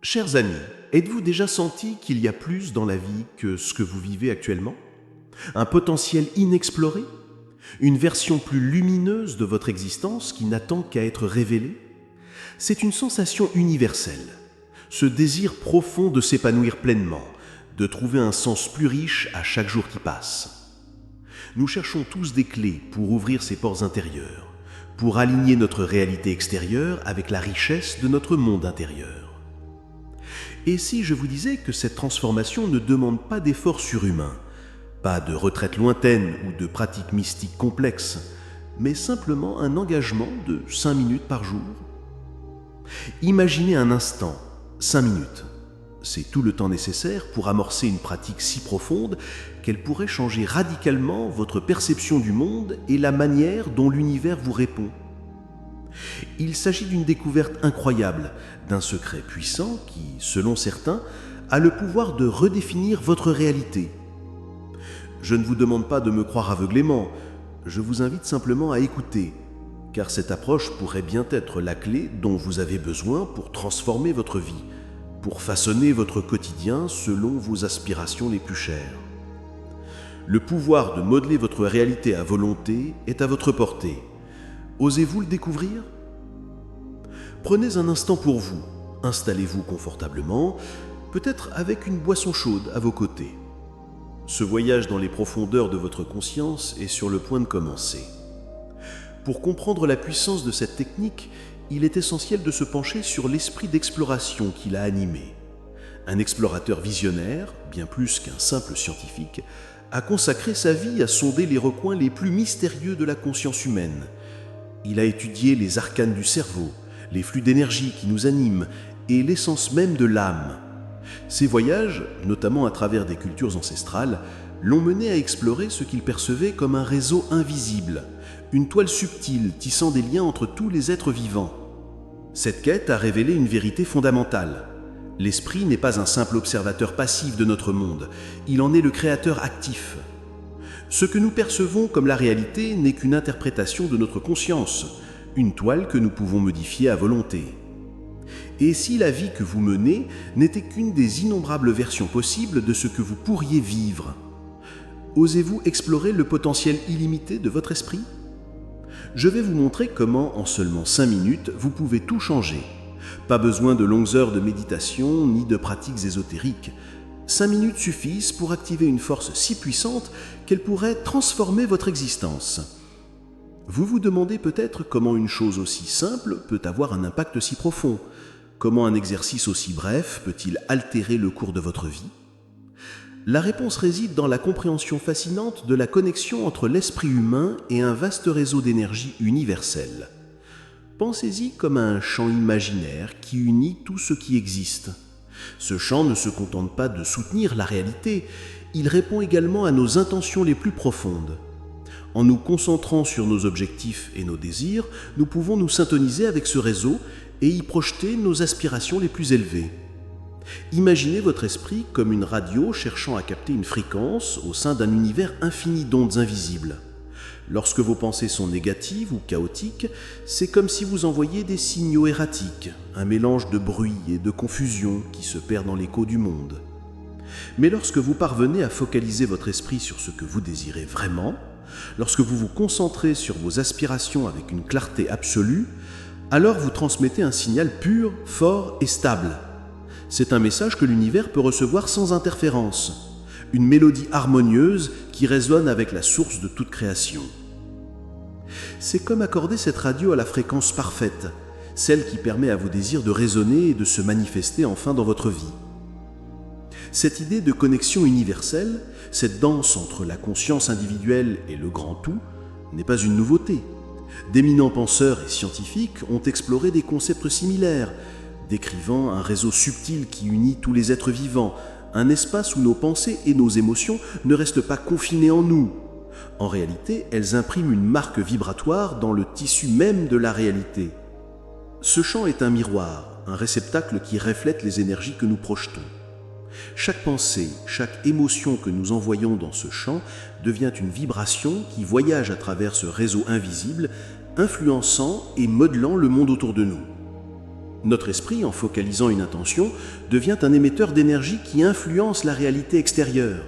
Chers amis, êtes-vous déjà senti qu'il y a plus dans la vie que ce que vous vivez actuellement? Un potentiel inexploré? Une version plus lumineuse de votre existence qui n'attend qu'à être révélée? C'est une sensation universelle, ce désir profond de s'épanouir pleinement, de trouver un sens plus riche à chaque jour qui passe. Nous cherchons tous des clés pour ouvrir ces portes intérieures, pour aligner notre réalité extérieure avec la richesse de notre monde intérieur. Et si je vous disais que cette transformation ne demande pas d'efforts surhumains, pas de retraite lointaine ou de pratiques mystiques complexes, mais simplement un engagement de 5 minutes par jour? Imaginez un instant, 5 minutes. C'est tout le temps nécessaire pour amorcer une pratique si profonde qu'elle pourrait changer radicalement votre perception du monde et la manière dont l'univers vous répond. Il s'agit d'une découverte incroyable, d'un secret puissant qui, selon certains, a le pouvoir de redéfinir votre réalité. Je ne vous demande pas de me croire aveuglément, je vous invite simplement à écouter, car cette approche pourrait bien être la clé dont vous avez besoin pour transformer votre vie, pour façonner votre quotidien selon vos aspirations les plus chères. Le pouvoir de modeler votre réalité à volonté est à votre portée. Osez-vous le découvrir? Prenez un instant pour vous, installez-vous confortablement, peut-être avec une boisson chaude à vos côtés. Ce voyage dans les profondeurs de votre conscience est sur le point de commencer. Pour comprendre la puissance de cette technique, il est essentiel de se pencher sur l'esprit d'exploration qui l'a animé. Un explorateur visionnaire, bien plus qu'un simple scientifique, a consacré sa vie à sonder les recoins les plus mystérieux de la conscience humaine. Il a étudié les arcanes du cerveau, les flux d'énergie qui nous animent et l'essence même de l'âme. Ces voyages, notamment à travers des cultures ancestrales, l'ont mené à explorer ce qu'il percevait comme un réseau invisible, une toile subtile tissant des liens entre tous les êtres vivants. Cette quête a révélé une vérité fondamentale. L'esprit n'est pas un simple observateur passif de notre monde, il en est le créateur actif. Ce que nous percevons comme la réalité n'est qu'une interprétation de notre conscience, une toile que nous pouvons modifier à volonté. Et si la vie que vous menez n'était qu'une des innombrables versions possibles de ce que vous pourriez vivre? Osez-vous explorer le potentiel illimité de votre esprit? Je vais vous montrer comment, en seulement 5 minutes, vous pouvez tout changer. Pas besoin de longues heures de méditation ni de pratiques ésotériques. 5 minutes suffisent pour activer une force si puissante qu'elle pourrait transformer votre existence. Vous vous demandez peut-être comment une chose aussi simple peut avoir un impact si profond. Comment un exercice aussi bref peut-il altérer le cours de votre vie? La réponse réside dans la compréhension fascinante de la connexion entre l'esprit humain et un vaste réseau d'énergie universelle. Pensez-y comme à un champ imaginaire qui unit tout ce qui existe. Ce champ ne se contente pas de soutenir la réalité, il répond également à nos intentions les plus profondes. En nous concentrant sur nos objectifs et nos désirs, nous pouvons nous syntoniser avec ce réseau et y projeter nos aspirations les plus élevées. Imaginez votre esprit comme une radio cherchant à capter une fréquence au sein d'un univers infini d'ondes invisibles. Lorsque vos pensées sont négatives ou chaotiques, c'est comme si vous envoyiez des signaux erratiques, un mélange de bruit et de confusion qui se perd dans l'écho du monde. Mais lorsque vous parvenez à focaliser votre esprit sur ce que vous désirez vraiment, lorsque vous vous concentrez sur vos aspirations avec une clarté absolue, alors vous transmettez un signal pur, fort et stable. C'est un message que l'univers peut recevoir sans interférence, une mélodie harmonieuse qui résonne avec la source de toute création. C'est comme accorder cette radio à la fréquence parfaite, celle qui permet à vos désirs de résonner et de se manifester enfin dans votre vie. Cette idée de connexion universelle, cette danse entre la conscience individuelle et le grand tout, n'est pas une nouveauté. D'éminents penseurs et scientifiques ont exploré des concepts similaires, décrivant un réseau subtil qui unit tous les êtres vivants, un espace où nos pensées et nos émotions ne restent pas confinées en nous. En réalité, elles impriment une marque vibratoire dans le tissu même de la réalité. Ce champ est un miroir, un réceptacle qui reflète les énergies que nous projetons. Chaque pensée, chaque émotion que nous envoyons dans ce champ devient une vibration qui voyage à travers ce réseau invisible, influençant et modelant le monde autour de nous. Notre esprit, en focalisant une intention, devient un émetteur d'énergie qui influence la réalité extérieure.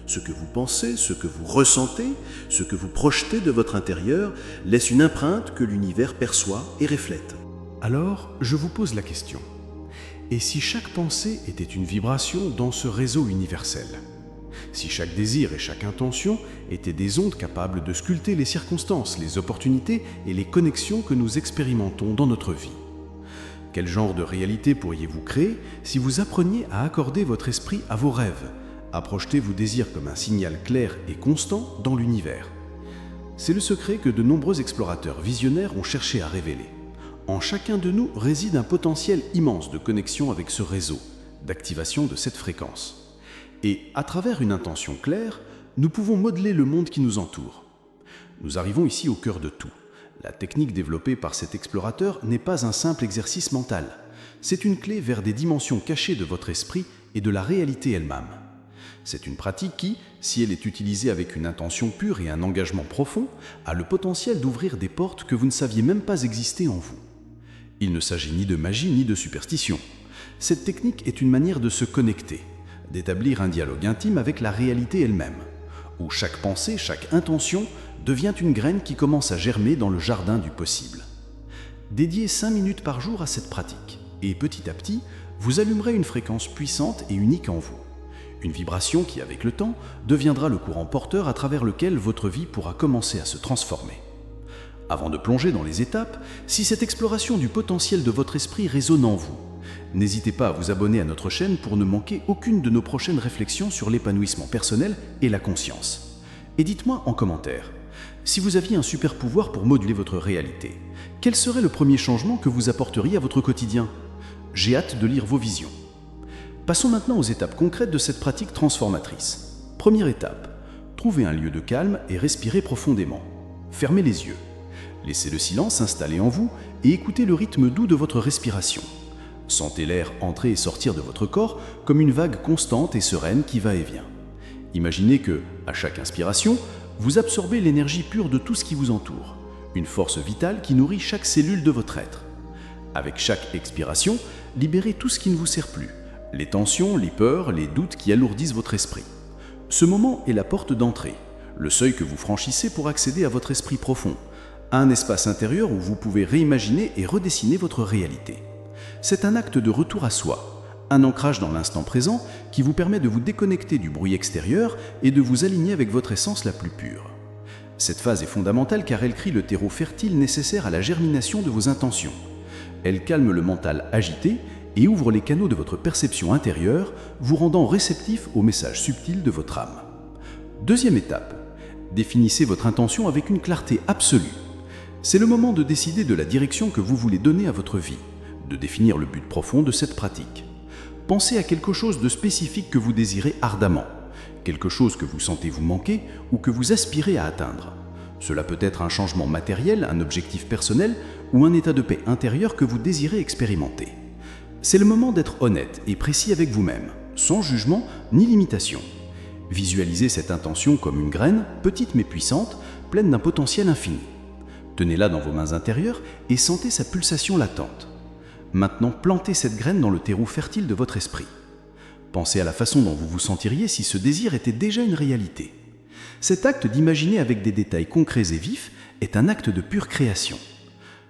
Ce que vous pensez, ce que vous ressentez, ce que vous projetez de votre intérieur laisse une empreinte que l'univers perçoit et reflète. Alors, je vous pose la question. Et si chaque pensée était une vibration dans ce réseau universel? Si chaque désir et chaque intention étaient des ondes capables de sculpter les circonstances, les opportunités et les connexions que nous expérimentons dans notre vie? Quel genre de réalité pourriez-vous créer si vous appreniez à accorder votre esprit à vos rêves, à projeter vos désirs comme un signal clair et constant dans l'univers? C'est le secret que de nombreux explorateurs visionnaires ont cherché à révéler. En chacun de nous réside un potentiel immense de connexion avec ce réseau, d'activation de cette fréquence. Et à travers une intention claire, nous pouvons modeler le monde qui nous entoure. Nous arrivons ici au cœur de tout. La technique développée par cet explorateur n'est pas un simple exercice mental. C'est une clé vers des dimensions cachées de votre esprit et de la réalité elle-même. C'est une pratique qui, si elle est utilisée avec une intention pure et un engagement profond, a le potentiel d'ouvrir des portes que vous ne saviez même pas exister en vous. Il ne s'agit ni de magie ni de superstition. Cette technique est une manière de se connecter, d'établir un dialogue intime avec la réalité elle-même, où chaque pensée, chaque intention devient une graine qui commence à germer dans le jardin du possible. Dédiez 5 minutes par jour à cette pratique, et petit à petit, vous allumerez une fréquence puissante et unique en vous. Une vibration qui, avec le temps, deviendra le courant porteur à travers lequel votre vie pourra commencer à se transformer. Avant de plonger dans les étapes, si cette exploration du potentiel de votre esprit résonne en vous, n'hésitez pas à vous abonner à notre chaîne pour ne manquer aucune de nos prochaines réflexions sur l'épanouissement personnel et la conscience. Et dites-moi en commentaire, si vous aviez un super pouvoir pour moduler votre réalité, quel serait le premier changement que vous apporteriez à votre quotidien? J'ai hâte de lire vos visions. Passons maintenant aux étapes concrètes de cette pratique transformatrice. Première étape, trouvez un lieu de calme et respirez profondément. Fermez les yeux. Laissez le silence s'installer en vous et écoutez le rythme doux de votre respiration. Sentez l'air entrer et sortir de votre corps comme une vague constante et sereine qui va et vient. Imaginez que, à chaque inspiration, vous absorbez l'énergie pure de tout ce qui vous entoure, une force vitale qui nourrit chaque cellule de votre être. Avec chaque expiration, libérez tout ce qui ne vous sert plus, les tensions, les peurs, les doutes qui alourdissent votre esprit. Ce moment est la porte d'entrée, le seuil que vous franchissez pour accéder à votre esprit profond, à un espace intérieur où vous pouvez réimaginer et redessiner votre réalité. C'est un acte de retour à soi, un ancrage dans l'instant présent qui vous permet de vous déconnecter du bruit extérieur et de vous aligner avec votre essence la plus pure. Cette phase est fondamentale car elle crée le terreau fertile nécessaire à la germination de vos intentions. Elle calme le mental agité et ouvre les canaux de votre perception intérieure, vous rendant réceptif aux messages subtils de votre âme. Deuxième étape, définissez votre intention avec une clarté absolue. C'est le moment de décider de la direction que vous voulez donner à votre vie, de définir le but profond de cette pratique. Pensez à quelque chose de spécifique que vous désirez ardemment, quelque chose que vous sentez vous manquer ou que vous aspirez à atteindre. Cela peut être un changement matériel, un objectif personnel ou un état de paix intérieur que vous désirez expérimenter. C'est le moment d'être honnête et précis avec vous-même, sans jugement ni limitation. Visualisez cette intention comme une graine, petite mais puissante, pleine d'un potentiel infini. Tenez-la dans vos mains intérieures et sentez sa pulsation latente. Maintenant, plantez cette graine dans le terreau fertile de votre esprit. Pensez à la façon dont vous vous sentiriez si ce désir était déjà une réalité. Cet acte d'imaginer avec des détails concrets et vifs est un acte de pure création.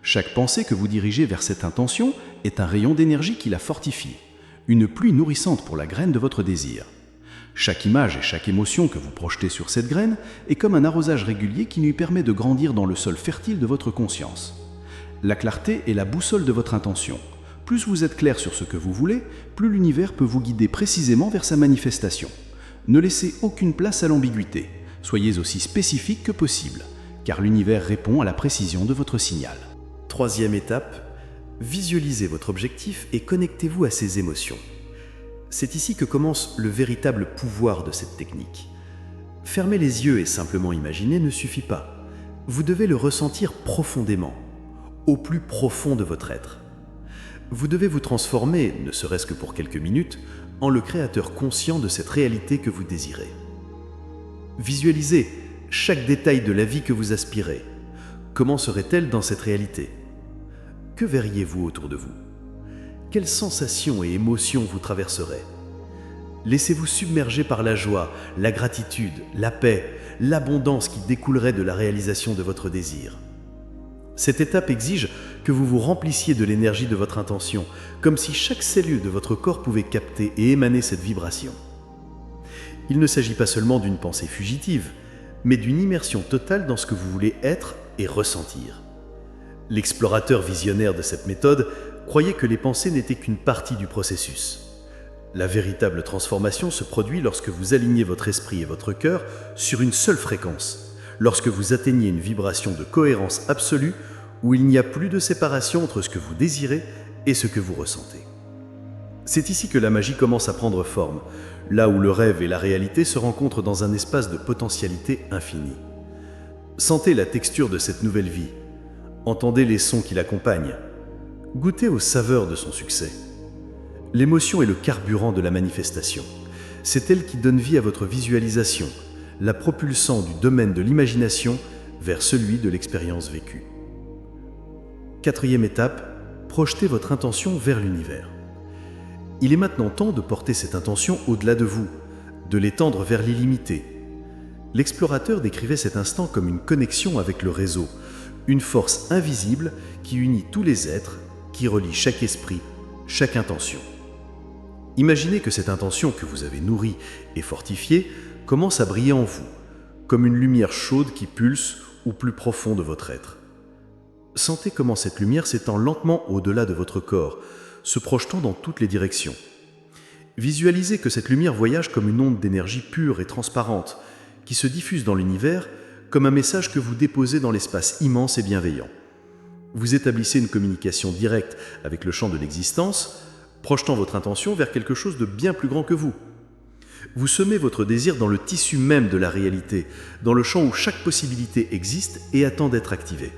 Chaque pensée que vous dirigez vers cette intention est un rayon d'énergie qui la fortifie, une pluie nourrissante pour la graine de votre désir. Chaque image et chaque émotion que vous projetez sur cette graine est comme un arrosage régulier qui lui permet de grandir dans le sol fertile de votre conscience. La clarté est la boussole de votre intention. Plus vous êtes clair sur ce que vous voulez, plus l'univers peut vous guider précisément vers sa manifestation. Ne laissez aucune place à l'ambiguïté. Soyez aussi spécifique que possible, car l'univers répond à la précision de votre signal. Troisième étape, visualisez votre objectif et connectez-vous à ses émotions. C'est ici que commence le véritable pouvoir de cette technique. Fermer les yeux et simplement imaginer ne suffit pas. Vous devez le ressentir profondément, au plus profond de votre être. Vous devez vous transformer, ne serait-ce que pour quelques minutes, en le créateur conscient de cette réalité que vous désirez. Visualisez chaque détail de la vie que vous aspirez. Comment serait-elle dans cette réalité? Que verriez-vous autour de vous? quelles sensations et émotions vous traverseraient? Laissez-vous submerger par la joie, la gratitude, la paix, l'abondance qui découlerait de la réalisation de votre désir. Cette étape exige que vous vous remplissiez de l'énergie de votre intention, comme si chaque cellule de votre corps pouvait capter et émaner cette vibration. Il ne s'agit pas seulement d'une pensée fugitive, mais d'une immersion totale dans ce que vous voulez être et ressentir. L'explorateur visionnaire de cette méthode croyait que les pensées n'étaient qu'une partie du processus. La véritable transformation se produit lorsque vous alignez votre esprit et votre cœur sur une seule fréquence, lorsque vous atteignez une vibration de cohérence absolue où il n'y a plus de séparation entre ce que vous désirez et ce que vous ressentez. C'est ici que la magie commence à prendre forme, là où le rêve et la réalité se rencontrent dans un espace de potentialité infinie. Sentez la texture de cette nouvelle vie, entendez les sons qui l'accompagnent, goûtez aux saveurs de son succès. L'émotion est le carburant de la manifestation. C'est elle qui donne vie à votre visualisation, la propulsant du domaine de l'imagination vers celui de l'expérience vécue. Quatrième étape, projetez votre intention vers l'univers. Il est maintenant temps de porter cette intention au-delà de vous, de l'étendre vers l'illimité. L'explorateur décrivait cet instant comme une connexion avec le réseau, une force invisible qui unit tous les êtres, qui relie chaque esprit, chaque intention. Imaginez que cette intention que vous avez nourrie et fortifiée commence à briller en vous, comme une lumière chaude qui pulse au plus profond de votre être. Sentez comment cette lumière s'étend lentement au-delà de votre corps, se projetant dans toutes les directions. Visualisez que cette lumière voyage comme une onde d'énergie pure et transparente, qui se diffuse dans l'univers comme un message que vous déposez dans l'espace immense et bienveillant. Vous établissez une communication directe avec le champ de l'existence, projetant votre intention vers quelque chose de bien plus grand que vous. Vous semez votre désir dans le tissu même de la réalité, dans le champ où chaque possibilité existe et attend d'être activée.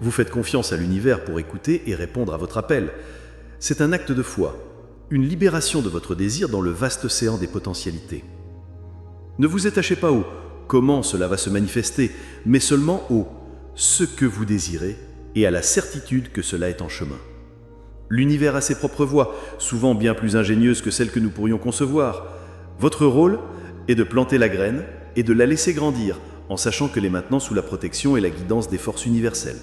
Vous faites confiance à l'univers pour écouter et répondre à votre appel. C'est un acte de foi, une libération de votre désir dans le vaste océan des potentialités. Ne vous attachez pas au « comment cela va se manifester », mais seulement au « ce que vous désirez » et à la certitude que cela est en chemin. L'univers a ses propres voies, souvent bien plus ingénieuses que celles que nous pourrions concevoir. Votre rôle est de planter la graine et de la laisser grandir, en sachant qu'elle est maintenant sous la protection et la guidance des forces universelles.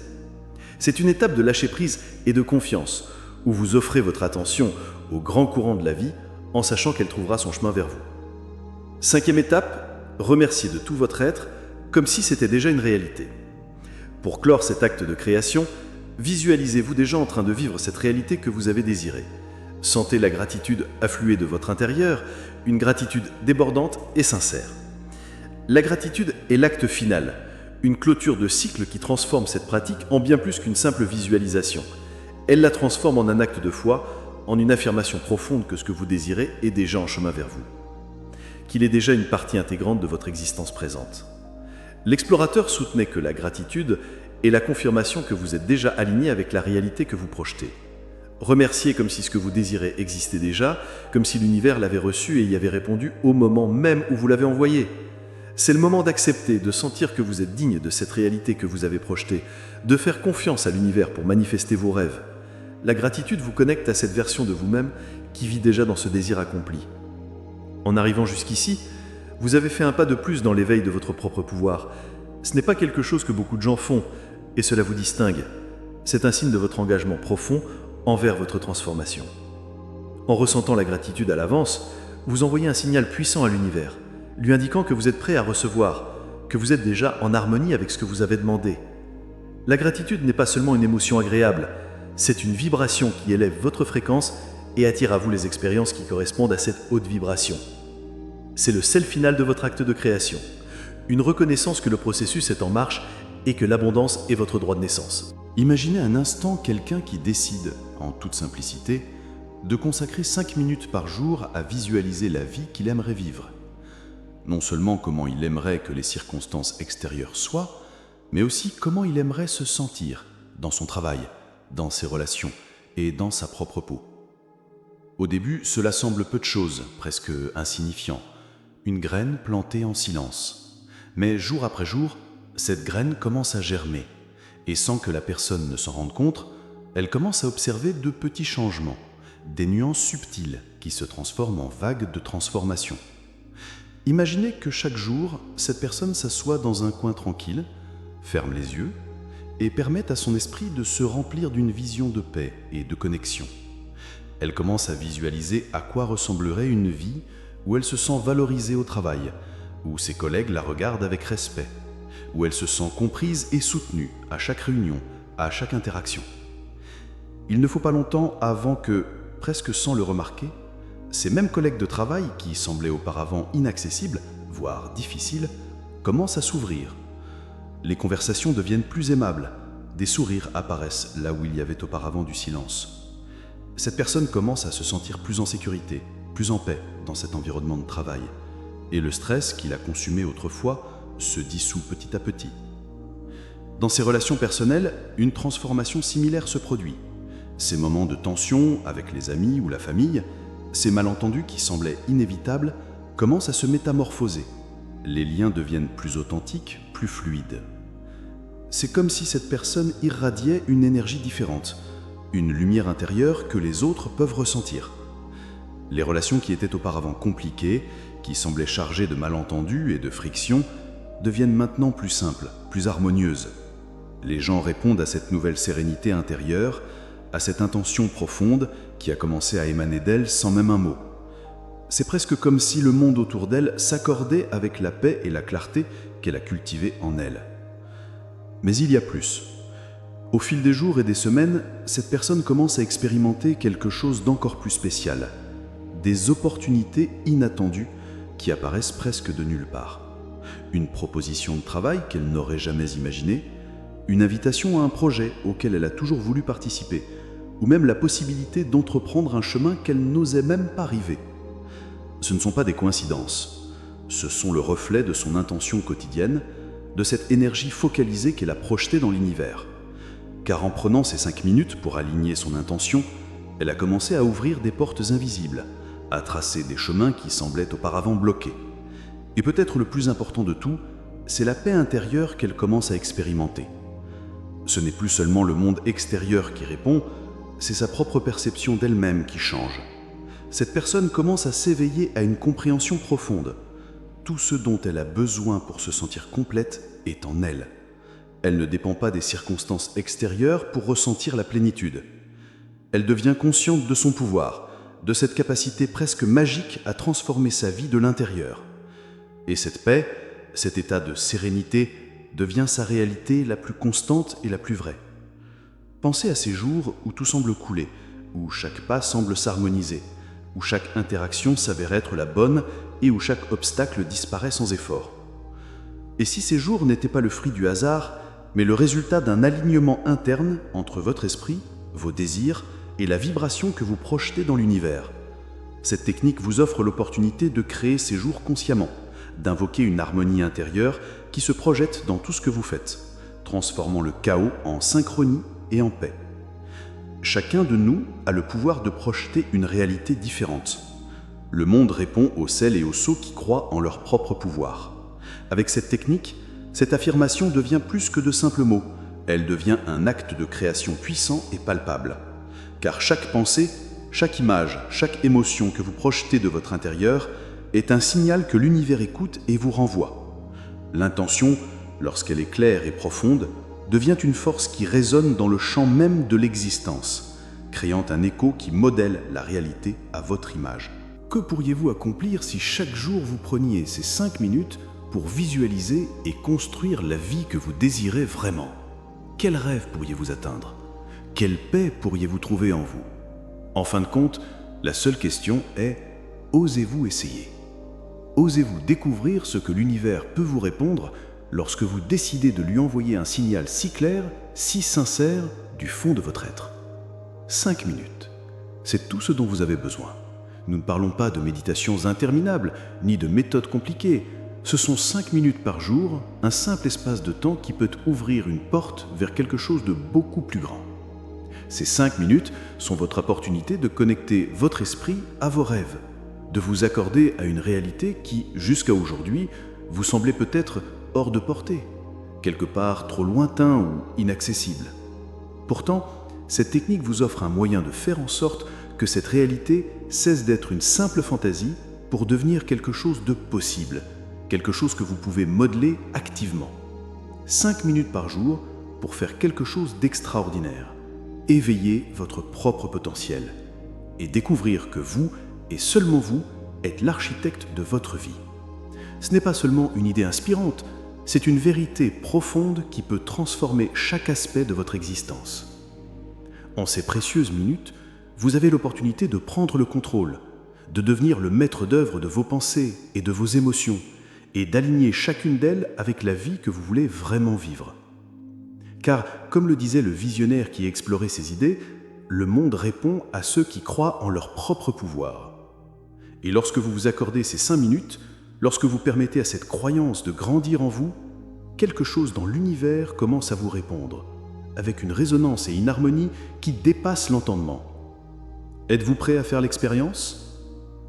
C'est une étape de lâcher-prise et de confiance, où vous offrez votre attention au grand courant de la vie, en sachant qu'elle trouvera son chemin vers vous. Cinquième étape, remerciez de tout votre être, comme si c'était déjà une réalité. Pour clore cet acte de création, visualisez-vous déjà en train de vivre cette réalité que vous avez désirée. Sentez la gratitude affluer de votre intérieur, une gratitude débordante et sincère. La gratitude est l'acte final, une clôture de cycle qui transforme cette pratique en bien plus qu'une simple visualisation. Elle la transforme en un acte de foi, en une affirmation profonde que ce que vous désirez est déjà en chemin vers vous, qu'il est déjà une partie intégrante de votre existence présente. L'explorateur soutenait que la gratitude est la confirmation que vous êtes déjà aligné avec la réalité que vous projetez. Remerciez comme si ce que vous désirez existait déjà, comme si l'univers l'avait reçu et y avait répondu au moment même où vous l'avez envoyé. C'est le moment d'accepter, de sentir que vous êtes digne de cette réalité que vous avez projetée, de faire confiance à l'univers pour manifester vos rêves. La gratitude vous connecte à cette version de vous-même qui vit déjà dans ce désir accompli. En arrivant jusqu'ici, vous avez fait un pas de plus dans l'éveil de votre propre pouvoir. Ce n'est pas quelque chose que beaucoup de gens font, et cela vous distingue. C'est un signe de votre engagement profond envers votre transformation. En ressentant la gratitude à l'avance, vous envoyez un signal puissant à l'univers, lui indiquant que vous êtes prêt à recevoir, que vous êtes déjà en harmonie avec ce que vous avez demandé. La gratitude n'est pas seulement une émotion agréable, c'est une vibration qui élève votre fréquence et attire à vous les expériences qui correspondent à cette haute vibration. C'est le sel final de votre acte de création, une reconnaissance que le processus est en marche et que l'abondance est votre droit de naissance. Imaginez un instant quelqu'un qui décide, en toute simplicité, de consacrer 5 minutes par jour à visualiser la vie qu'il aimerait vivre. Non seulement comment il aimerait que les circonstances extérieures soient, mais aussi comment il aimerait se sentir dans son travail, dans ses relations et dans sa propre peau. Au début, cela semble peu de choses, presque insignifiant, une graine plantée en silence. Mais jour après jour, cette graine commence à germer, et sans que la personne ne s'en rende compte, elle commence à observer de petits changements. des nuances subtiles qui se transforment en vagues de transformation. Imaginez que chaque jour, cette personne s'assoit dans un coin tranquille, ferme les yeux et permet à son esprit de se remplir d'une vision de paix et de connexion. Elle commence à visualiser à quoi ressemblerait une vie où elle se sent valorisée au travail, où ses collègues la regardent avec respect, où elle se sent comprise et soutenue à chaque réunion, à chaque interaction. Il ne faut pas longtemps avant que, presque sans le remarquer, ces mêmes collègues de travail qui semblaient auparavant inaccessibles, voire difficiles, commencent à s'ouvrir. Les conversations deviennent plus aimables, des sourires apparaissent là où il y avait auparavant du silence. Cette personne commence à se sentir plus en sécurité, plus en paix dans cet environnement de travail, et le stress qui l'a consumé autrefois se dissout petit à petit. Dans ses relations personnelles, une transformation similaire se produit. Ces moments de tension avec les amis ou la famille, ces malentendus qui semblaient inévitables, commencent à se métamorphoser. Les liens deviennent plus authentiques, plus fluides. C'est comme si cette personne irradiait une énergie différente, une lumière intérieure que les autres peuvent ressentir. Les relations qui étaient auparavant compliquées, qui semblaient chargées de malentendus et de frictions, deviennent maintenant plus simples, plus harmonieuses. Les gens répondent à cette nouvelle sérénité intérieure, à cette intention profonde qui a commencé à émaner d'elle sans même un mot. C'est presque comme si le monde autour d'elle s'accordait avec la paix et la clarté qu'elle a cultivée en elle. Mais il y a plus. Au fil des jours et des semaines, cette personne commence à expérimenter quelque chose d'encore plus spécial. Des opportunités inattendues qui apparaissent presque de nulle part. Une proposition de travail qu'elle n'aurait jamais imaginée, une invitation à un projet auquel elle a toujours voulu participer, ou même la possibilité d'entreprendre un chemin qu'elle n'osait même pas rêver. Ce ne sont pas des coïncidences, ce sont le reflet de son intention quotidienne, de cette énergie focalisée qu'elle a projetée dans l'univers. Car en prenant ces 5 minutes pour aligner son intention, elle a commencé à ouvrir des portes invisibles, à tracer des chemins qui semblaient auparavant bloqués. Et peut-être le plus important de tout, c'est la paix intérieure qu'elle commence à expérimenter. Ce n'est plus seulement le monde extérieur qui répond, c'est sa propre perception d'elle-même qui change. Cette personne commence à s'éveiller à une compréhension profonde. Tout ce dont elle a besoin pour se sentir complète est en elle. Elle ne dépend pas des circonstances extérieures pour ressentir la plénitude. Elle devient consciente de son pouvoir, de cette capacité presque magique à transformer sa vie de l'intérieur. Et cette paix, cet état de sérénité, devient sa réalité la plus constante et la plus vraie. Pensez à ces jours où tout semble couler, où chaque pas semble s'harmoniser, où chaque interaction s'avère être la bonne et où chaque obstacle disparaît sans effort. Et si ces jours n'étaient pas le fruit du hasard, mais le résultat d'un alignement interne entre votre esprit, vos désirs et la vibration que vous projetez dans l'univers. Cette technique vous offre l'opportunité de créer ces jours consciemment, d'invoquer une harmonie intérieure qui se projette dans tout ce que vous faites, transformant le chaos en synchronie et en paix. Chacun de nous a le pouvoir de projeter une réalité différente. Le monde répond aux celles et aux ceux qui croient en leur propre pouvoir. Avec cette technique, cette affirmation devient plus que de simples mots, elle devient un acte de création puissant et palpable. Car chaque pensée, chaque image, chaque émotion que vous projetez de votre intérieur est un signal que l'univers écoute et vous renvoie. L'intention, lorsqu'elle est claire et profonde, devient une force qui résonne dans le champ même de l'existence, créant un écho qui modèle la réalité à votre image. Que pourriez-vous accomplir si chaque jour vous preniez ces 5 minutes pour visualiser et construire la vie que vous désirez vraiment? Quel rêve pourriez-vous atteindre? Quelle paix pourriez-vous trouver en vous? En fin de compte, la seule question est: osez-vous essayer? Osez-vous découvrir ce que l'univers peut vous répondre lorsque vous décidez de lui envoyer un signal si clair, si sincère du fond de votre être? 5 minutes, c'est tout ce dont vous avez besoin. Nous ne parlons pas de méditations interminables, ni de méthodes compliquées. Ce sont 5 minutes par jour, un simple espace de temps qui peut ouvrir une porte vers quelque chose de beaucoup plus grand. Ces 5 minutes sont votre opportunité de connecter votre esprit à vos rêves, de vous accorder à une réalité qui, jusqu'à aujourd'hui, vous semblait peut-être hors de portée, quelque part trop lointain ou inaccessible. Pourtant, cette technique vous offre un moyen de faire en sorte que cette réalité cesse d'être une simple fantaisie pour devenir quelque chose de possible, quelque chose que vous pouvez modeler activement. 5 minutes par jour pour faire quelque chose d'extraordinaire. Éveiller votre propre potentiel et découvrir que vous, et seulement vous, êtes l'architecte de votre vie. Ce n'est pas seulement une idée inspirante, c'est une vérité profonde qui peut transformer chaque aspect de votre existence. En ces précieuses minutes, vous avez l'opportunité de prendre le contrôle, de devenir le maître d'œuvre de vos pensées et de vos émotions, et d'aligner chacune d'elles avec la vie que vous voulez vraiment vivre. Car, comme le disait le visionnaire qui explorait ces idées, le monde répond à ceux qui croient en leur propre pouvoir. Et lorsque vous vous accordez ces 5 minutes, lorsque vous permettez à cette croyance de grandir en vous, quelque chose dans l'univers commence à vous répondre, avec une résonance et une harmonie qui dépassent l'entendement. Êtes-vous prêt à faire l'expérience ?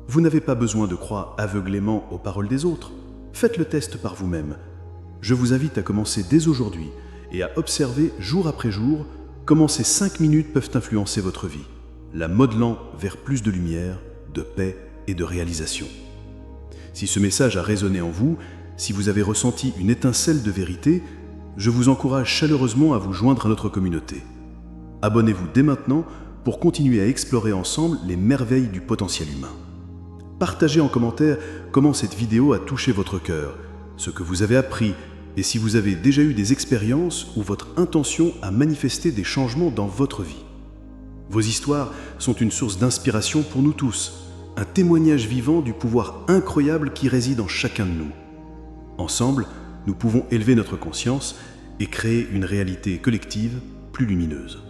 Vous n'avez pas besoin de croire aveuglément aux paroles des autres. Faites le test par vous-même. Je vous invite à commencer dès aujourd'hui et à observer jour après jour comment ces 5 minutes peuvent influencer votre vie, la modelant vers plus de lumière, de paix et de réalisation. Si ce message a résonné en vous, si vous avez ressenti une étincelle de vérité, je vous encourage chaleureusement à vous joindre à notre communauté. Abonnez-vous dès maintenant pour continuer à explorer ensemble les merveilles du potentiel humain. Partagez en commentaire comment cette vidéo a touché votre cœur, ce que vous avez appris et si vous avez déjà eu des expériences où votre intention a manifesté des changements dans votre vie. Vos histoires sont une source d'inspiration pour nous tous, un témoignage vivant du pouvoir incroyable qui réside en chacun de nous. Ensemble, nous pouvons élever notre conscience et créer une réalité collective plus lumineuse.